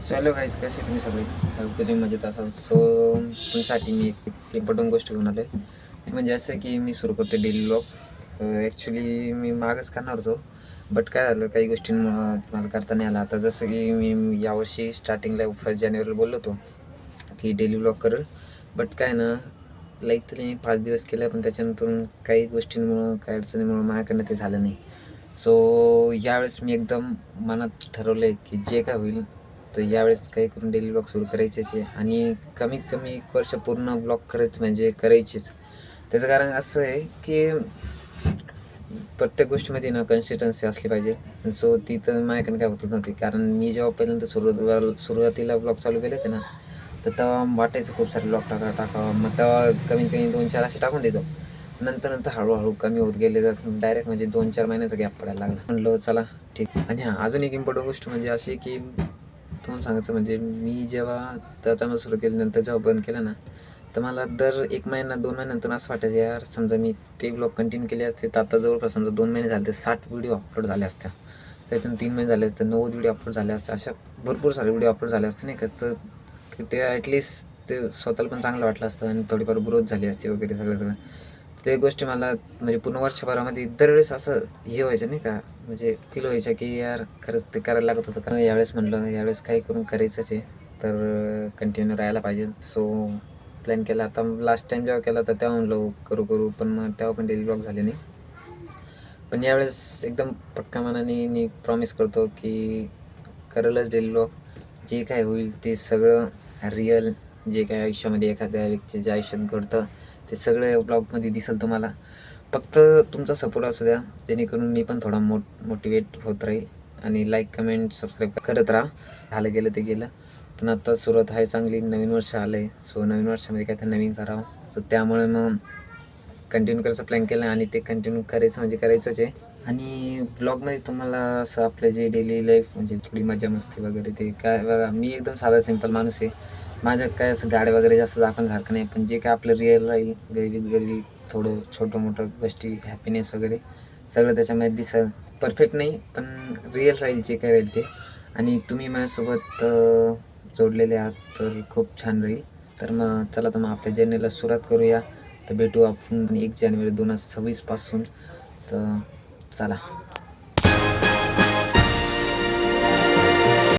So hello guys, कसे तुम्ही सगळे? कधी मजेत असाल. सो तुमच्यासाठी मी एक इम्पॉर्टंट गोष्ट घेऊन आलो आहे. म्हणजे असं की मी सुरू करतो डेली व्लॉग. ॲक्च्युली मी मागच करणार होतो, बट काय झालं, काही गोष्टींमुळं मला करता नाही आलं. आता जसं की मी यावर्षी स्टार्टिंगला 1 जानेवारीला बोललो होतो की डेली व्लॉग करेल, बट काय ना, लाईक तरी मी 5 दिवस केलं, पण त्याच्यानंतर काही गोष्टींमुळं, काही अडचणीमुळं माझ्याकडनं ते झालं नाही. सो यावेळेस मी एकदम मनात ठरवलं आहे की जे काय होईल, तर यावेळेस काही करून डेली ब्लॉग सुरू करायचेच आहे आणि कमीत कमी 1 वर्ष पूर्ण ब्लॉग करायचं म्हणजे करायचेच. त्याचं कारण असं आहे की प्रत्येक गोष्टीमध्ये ना कन्सिस्टन्सी असली पाहिजे. सो ती तर माझ्याकडून काय होतच नव्हती. कारण मी जेव्हा पहिल्यांदा सुरुवातीला ब्लॉग चालू केले होते ना, तर तेव्हा वाटायचं खूप सारे ब्लॉग टाकावं. मग तेव्हा कमीत कमी 2-4 असे टाकून द्यायचो. नंतर हळूहळू कमी होत गेले, तर डायरेक्ट म्हणजे 2-4 महिन्याचा गॅप पडायला लागला. म्हणलं चला ठीक. आणि हां, अजून एक इम्पॉर्टंट गोष्ट म्हणजे अशी की तुम्हाला सांगायचं म्हणजे मी जेव्हा त्या टायमाला सुरू केलं, नंतर जेव्हा बंद केलं ना, तर मला दर 1 महिना 2 महिन्यानंतर असं वाटायचं, यार समजा मी ते ब्लॉग कंटिन्यू केले असते, तर आता जवळपास समजा 2 महिने झाले तर 60 व्हिडिओ अपलोड झाले असत्या. त्याच्यातून 3 महिने झाले तर 90 व्हिडिओ अपलोड झाले असते. अशा भरपूर सारे व्हिडिओ अपलोड झाले असते नाही का. तर ते ॲटलिस्ट ते स्वतःला पण चांगलं वाटलं असतं आणि थोडीफार ग्रोथ झाली असती वगैरे सगळं. ते गोष्टी मला म्हणजे पूर्ण वर्षभरामध्ये दरवेळेस असं हे व्हायचं नाही का, म्हणजे फील व्हायचं की यार खरंच ते करायला लागत होतं. कारण यावेळेस म्हणलं यावेळेस काही करून करायचंच आहे, तर कंटिन्यू राहायला पाहिजे. सो प्लॅन केला. आता लास्ट टाईम जेव्हा केला तर तेव्हा म्हणलो करू, पण मग तेव्हा पण डेली ब्लॉग झाले नाही. पण यावेळेस एकदम पक्का मनाने मी प्रॉमिस करतो की करेलच डेली ब्लॉग. जे काय होईल ते सगळं रिअल, जे काही आयुष्यामध्ये एखाद्या व्यक्तीच्या आयुष्यात घडतं ते सगळं ब्लॉगमध्ये दिसेल तुम्हाला. फक्त तुमचा सपोर्ट असू द्या, जेणेकरून मी पण थोडा मोटिवेट होत राहील आणि लाईक, कमेंट, सबस्क्राईब करत राहा. झालं गेलं ते गेलं, पण आता सुरुवात आहे चांगली. नवीन वर्ष आलं आहे, सो नवीन वर्षामध्ये काहीतरी नवीन करावं. सो त्यामुळे मग कंटिन्यू करायचा प्लॅन केला आणि ते कंटिन्यू करायचं म्हणजे करायचंच आहे. आणि ब्लॉगमध्ये तुम्हाला असं आपलं जे डेली लाईफ म्हणजे थोडी मजा मस्ती वगैरे ते काय बघा, मी एकदम साधा सिंपल माणूस आहे. माझ्या काय असं गाड्या वगैरे जास्त दाखवण्यासारखं नाही, पण जे काय आपलं रिअल राहील, गरिबीत थोडं छोटं-मोठं गोष्टी, हॅपीनेस वगैरे सगळं त्याच्यामध्ये दिसेल. परफेक्ट नाही, पण रिअल राहील जे काय राहील ते. आणि तुम्ही माझ्यासोबत जोडलेले आहात, तर खूप छान राहील. तर मग चला, तर मग आपल्या जर्नीला सुरुवात करूया. तर भेटू आपण 1 जानेवारी 2026 पासून. तर चला.